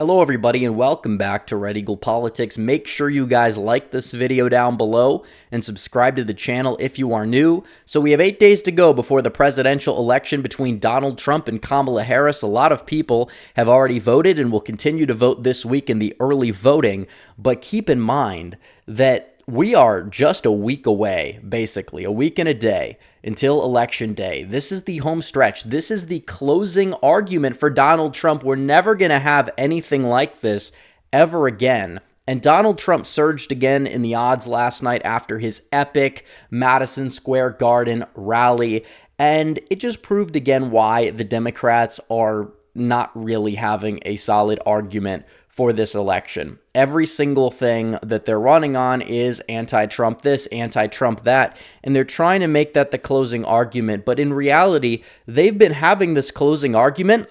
Hello everybody and welcome back to Red Eagle Politics. Make sure you guys like this video down below and subscribe to the channel if you are new. So we have 8 days to go before the presidential election between Donald Trump and Kamala Harris. A lot of people have already voted and will continue to vote this week in the early voting. But keep in mind that we are just a week away, basically, a week and a day until Election Day. This is the home stretch. This is the closing argument for Donald Trump. We're never going to have anything like this ever again. And Donald Trump surged again in the odds last night after his epic Madison Square Garden rally. And it just proved again why the Democrats are not really having a solid argument for this election. Every single thing that they're running on is anti-Trump this, anti-Trump that, and they're trying to make that the closing argument. But in reality, they've been having this closing argument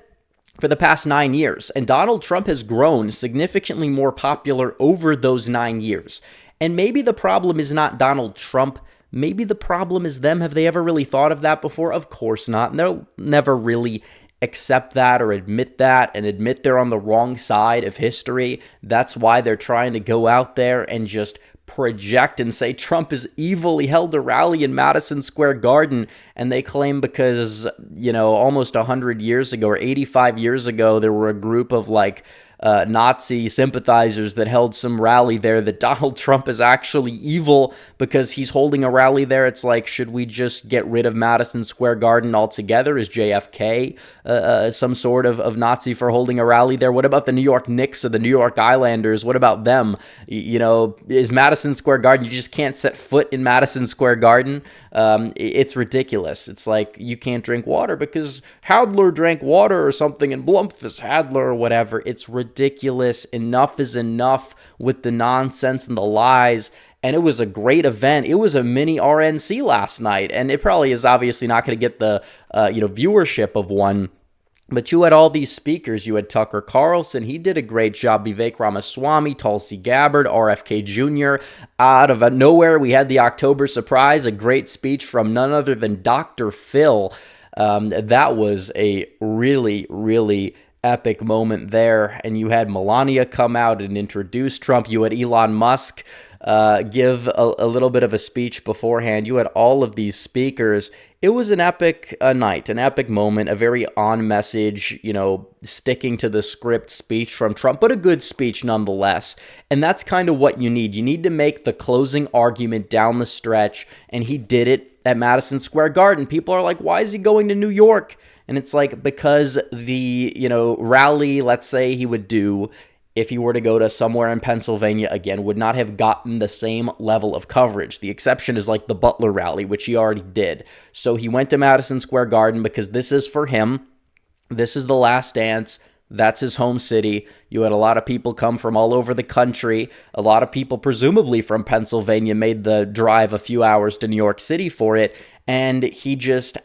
for the past 9 years, and Donald Trump has grown significantly more popular over those 9 years. And maybe the problem is not Donald Trump. Maybe the problem is them. Have they ever really thought of that before? Of course not. And they'll never really accept that or admit that and admit they're on the wrong side of history. That's why they're trying to go out there and just project and say Trump is evil. He held a rally in Madison Square Garden, and they claim because, almost 100 years ago or 85 years ago, there were a group of Nazi sympathizers that held some rally there, that Donald Trump is actually evil because he's holding a rally there. It's like, should we just get rid of Madison Square Garden altogether? Is JFK some sort of Nazi for holding a rally there? What about the New York Knicks or the New York Islanders? What about them? Is Madison Square Garden, you just can't set foot in Madison Square Garden? It's ridiculous. It's like you can't drink water because Hadler drank water or something and Blumfus Hadler or whatever. It's ridiculous. Enough is enough with the nonsense and the lies. And it was a great event. It was a mini RNC last night, and it probably is obviously not going to get the viewership of one. But you had all these speakers. You had Tucker Carlson. He did a great job. Vivek Ramaswamy, Tulsi Gabbard, RFK Jr. Out of nowhere, we had the October surprise, a great speech from none other than Dr. Phil. That was a really, really epic moment there. And you had Melania come out and introduce Trump. You had Elon Musk give a little bit of a speech beforehand. You had all of these speakers. It was an epic night, an epic moment, a very on-message, sticking to the script speech from Trump, but a good speech nonetheless. And that's kind of what you need. You need to make the closing argument down the stretch, and he did it at Madison Square Garden. People are like, why is he going to New York? And it's like, because the, rally, let's say he would do, if he were to go to somewhere in Pennsylvania again, would not have gotten the same level of coverage. The exception is like the Butler rally, which he already did. So he went to Madison Square Garden because this is for him. This is the last dance. That's his home city. You had a lot of people come from all over the country. A lot of people, presumably from Pennsylvania, made the drive a few hours to New York City for it. And he just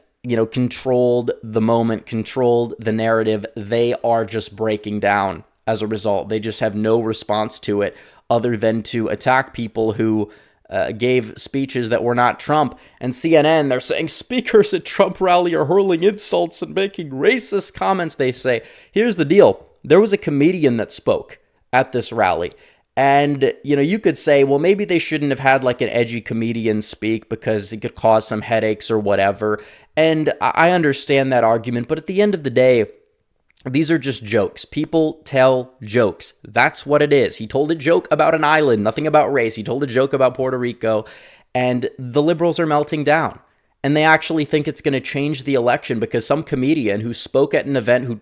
controlled the moment, controlled the narrative. They are just breaking down as a result. They just have no response to it other than to attack people who gave speeches that were not Trump. And CNN, they're saying speakers at Trump rally are hurling insults and making racist comments. They say, here's the deal. There was a comedian that spoke at this rally. And, you could say, well, maybe they shouldn't have had like an edgy comedian speak because it could cause some headaches or whatever. And I understand that argument. But at the end of the day, these are just jokes. People tell jokes. That's what it is. He told a joke about an island, nothing about race. He told a joke about Puerto Rico, and the liberals are melting down. And they actually think it's going to change the election because some comedian who spoke at an event who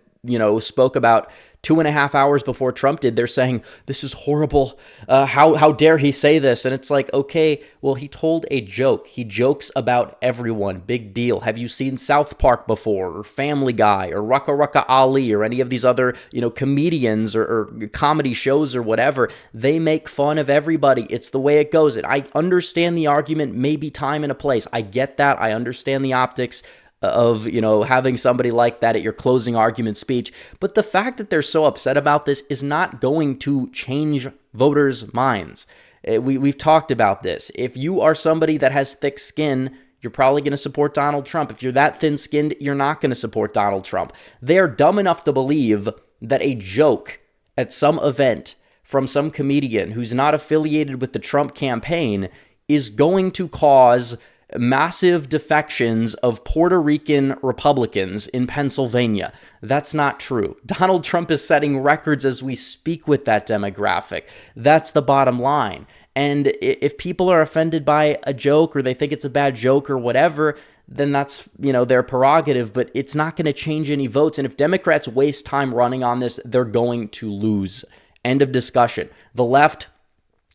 spoke about 2.5 hours before Trump did, they're saying, this is horrible. How dare he say this? And it's like, okay, well, he told a joke. He jokes about everyone. Big deal. Have you seen South Park before, or Family Guy, or Rucka Rucka Ali, or any of these other, comedians or comedy shows or whatever? They make fun of everybody. It's the way it goes. And I understand the argument, maybe time and a place. I get that. I understand the optics of, having somebody like that at your closing argument speech. But the fact that they're so upset about this is not going to change voters' minds. We've talked about this. If you are somebody that has thick skin, you're probably going to support Donald Trump. If you're that thin-skinned, you're not going to support Donald Trump. They're dumb enough to believe that a joke at some event from some comedian who's not affiliated with the Trump campaign is going to cause massive defections of Puerto Rican Republicans in Pennsylvania. That's not true. Donald Trump is setting records as we speak with that demographic. That's the bottom line. And if people are offended by a joke or they think it's a bad joke or whatever, then that's, their prerogative, but it's not going to change any votes. And if Democrats waste time running on this, they're going to lose. End of discussion. The left,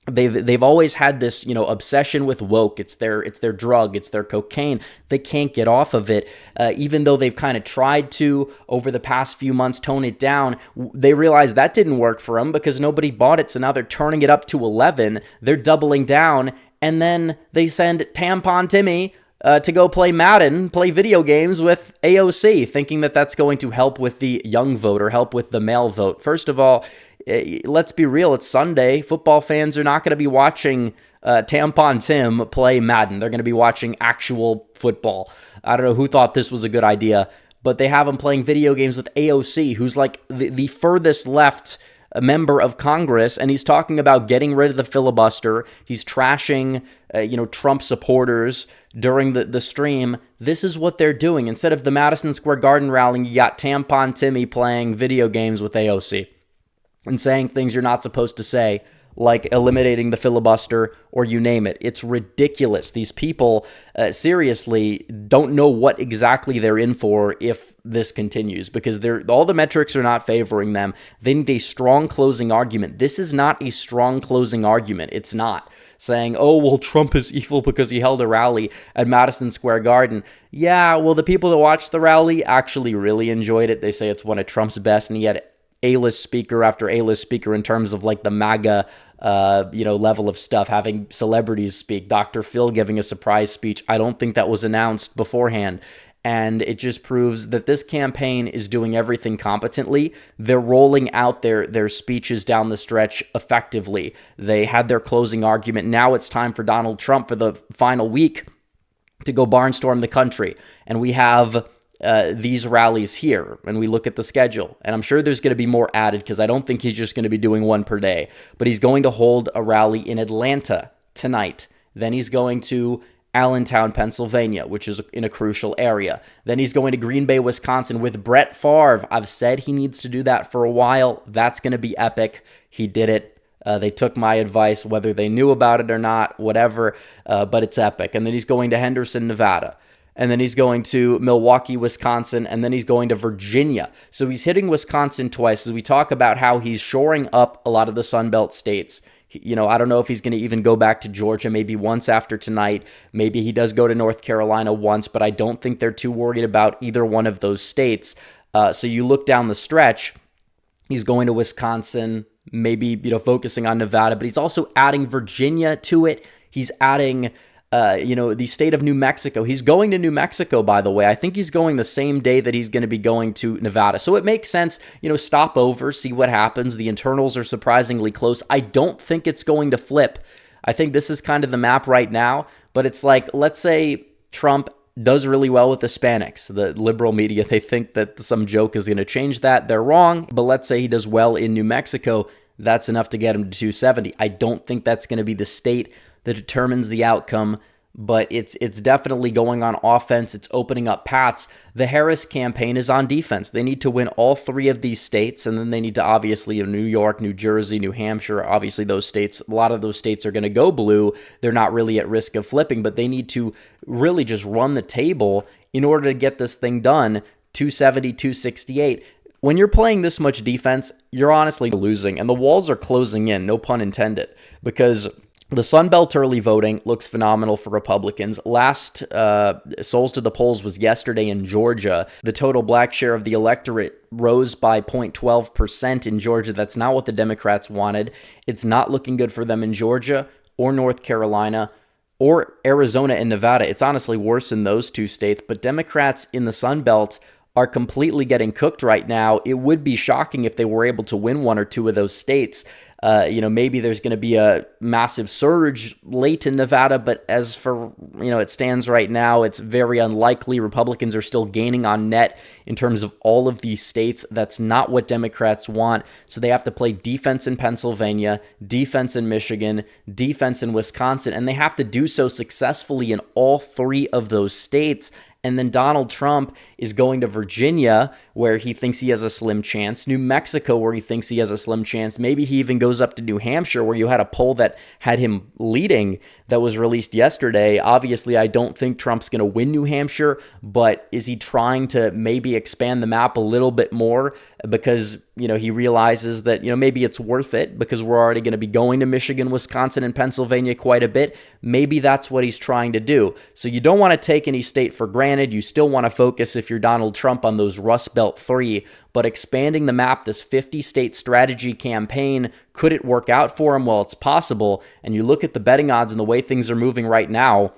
they've always had this, obsession with woke. It's their drug. It's their cocaine. They can't get off of it. Even though they've kind of tried to over the past few months tone it down, they realized that didn't work for them because nobody bought it. So now they're turning it up to 11. They're doubling down, and then they send Tampon Timmy to go play Madden, play video games with AOC, thinking that that's going to help with the young vote or help with the male vote. First of all, let's be real. It's Sunday. Football fans are not going to be watching Tampon Tim play Madden. They're going to be watching actual football. I don't know who thought this was a good idea, but they have him playing video games with AOC, who's like the furthest left member of Congress, and he's talking about getting rid of the filibuster. He's trashing, Trump supporters during the stream. This is what they're doing. Instead of the Madison Square Garden rally, you got Tampon Timmy playing video games with AOC and saying things you're not supposed to say, like eliminating the filibuster or you name it. It's ridiculous. These people seriously don't know what exactly they're in for if this continues, because all the metrics are not favoring them. They need a strong closing argument. This is not a strong closing argument. It's not saying, oh, well, Trump is evil because he held a rally at Madison Square Garden. Yeah, well, the people that watched the rally actually really enjoyed it. They say it's one of Trump's best, and he had A-list speaker after A-list speaker in terms of like the MAGA level of stuff, having celebrities speak. Dr. Phil giving a surprise speech. I don't think that was announced beforehand. And it just proves that this campaign is doing everything competently. They're rolling out their speeches down the stretch effectively. They had their closing argument. Now it's time for Donald Trump for the final week to go barnstorm the country. And we have these rallies here, and we look at the schedule, and I'm sure there's going to be more added because I don't think he's just going to be doing one per day, but he's going to hold a rally in Atlanta tonight. Then he's going to Allentown, Pennsylvania, which is in a crucial area. Then he's going to Green Bay, Wisconsin with Brett Favre. I've said he needs to do that for a while. That's going to be epic. He did it. They took my advice, whether they knew about it or not, whatever, but it's epic. And then he's going to Henderson, Nevada. And then he's going to Milwaukee, Wisconsin, and then he's going to Virginia. So he's hitting Wisconsin twice as we talk about how he's shoring up a lot of the Sun Belt states. I don't know if he's going to even go back to Georgia maybe once after tonight. Maybe he does go to North Carolina once, but I don't think they're too worried about either one of those states. So you look down the stretch, he's going to Wisconsin, maybe, focusing on Nevada, but he's also adding Virginia to it. He's adding the state of New Mexico. He's going to New Mexico, by the way. I think he's going the same day that he's going to be going to Nevada. So it makes sense, stop over, see what happens. The internals are surprisingly close. I don't think it's going to flip. I think this is kind of the map right now, but it's like, let's say Trump does really well with Hispanics. The liberal media, they think that some joke is going to change that. They're wrong, but let's say he does well in New Mexico. That's enough to get him to 270. I don't think that's going to be the state that determines the outcome, but it's definitely going on offense. It's opening up paths. The Harris campaign is on defense. They need to win all three of these states, and then they need to obviously New York, New Jersey, New Hampshire, obviously those states, a lot of those states are going to go blue. They're not really at risk of flipping, but they need to really just run the table in order to get this thing done. 270, 268. When you're playing this much defense, you're honestly losing, and the walls are closing in, no pun intended, because the Sun Belt early voting looks phenomenal for Republicans. Last Souls to the polls was yesterday in Georgia. The total black share of the electorate rose by 0.12% in Georgia. That's not what the Democrats wanted. It's not looking good for them in Georgia or North Carolina or Arizona and Nevada. It's honestly worse in those two states. But Democrats in the Sun Belt are completely getting cooked right now. It would be shocking if they were able to win one or two of those states. Maybe there's going to be a massive surge late in Nevada, but as for, it stands right now, it's very unlikely. Republicans are still gaining on net in terms of all of these states. That's not what Democrats want. So they have to play defense in Pennsylvania, defense in Michigan, defense in Wisconsin, and they have to do so successfully in all three of those states. And then Donald Trump is going to Virginia, where he thinks he has a slim chance, New Mexico, where he thinks he has a slim chance. Maybe he even goes up to New Hampshire, where you had a poll that had him leading that was released yesterday. Obviously, I don't think Trump's going to win New Hampshire, but is he trying to maybe expand the map a little bit more because, he realizes that, maybe it's worth it because we're already going to be going to Michigan, Wisconsin, and Pennsylvania quite a bit. Maybe that's what he's trying to do. So you don't want to take any state for granted. You still want to focus, if you're Donald Trump, on those Rust Belt 3, but expanding the map, this 50-state strategy campaign, could it work out for him? Well, it's possible. And you look at the betting odds and the way things are moving right now,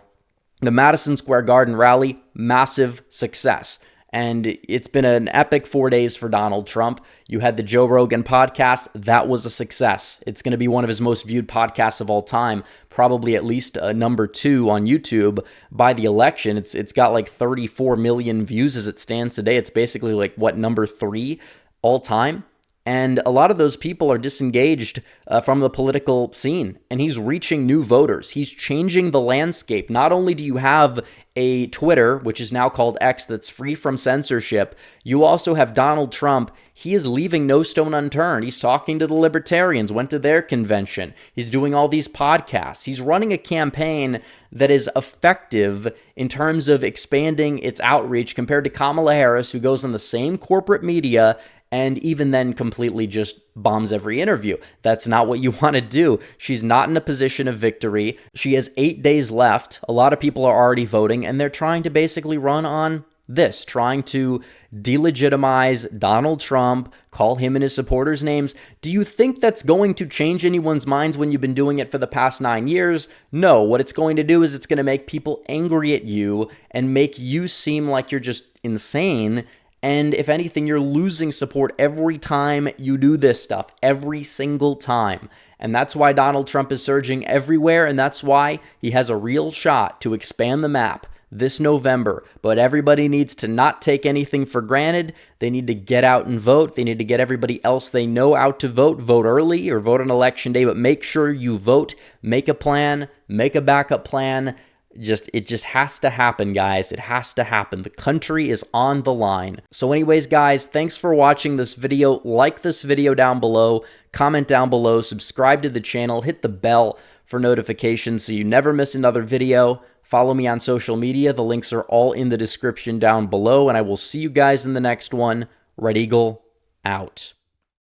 the Madison Square Garden rally, massive success. And it's been an epic 4 days for Donald Trump. You had the Joe Rogan podcast. That was a success. It's going to be one of his most viewed podcasts of all time, probably at least number 2 on YouTube by the election. It's got like 34 million views as it stands today. It's basically like, number 3 all time? And a lot of those people are disengaged from the political scene, and he's reaching new voters. He's changing the landscape. Not only do you have a Twitter, which is now called X, that's free from censorship, you also have Donald Trump. He is leaving no stone unturned. He's talking to the libertarians, went to their convention. He's doing all these podcasts. He's running a campaign that is effective in terms of expanding its outreach compared to Kamala Harris, who goes on the same corporate media and even then completely just bombs every interview. That's not what you want to do. She's not in a position of victory. She has 8 days left. A lot of people are already voting, and they're trying to basically run on this, trying to delegitimize Donald Trump, call him and his supporters names. Do you think that's going to change anyone's minds when you've been doing it for the past 9 years? No. What it's going to do is it's going to make people angry at you and make you seem like you're just insane. And if anything, you're losing support every time you do this stuff, every single time. And that's why Donald Trump is surging everywhere, and that's why he has a real shot to expand the map this November. But everybody needs to not take anything for granted. They need to get out and vote. They need to get everybody else they know out to vote. Vote early or vote on election day, but make sure you vote. Make a plan. Make a backup plan. It just has to happen, guys. It has to happen. The country is on the line. So anyways, guys, thanks for watching this video. Like this video down below, comment down below, subscribe to the channel, hit the bell for notifications so you never miss another video. Follow me on social media. The links are all in the description down below, and I will see you guys in the next one. Red Eagle, out.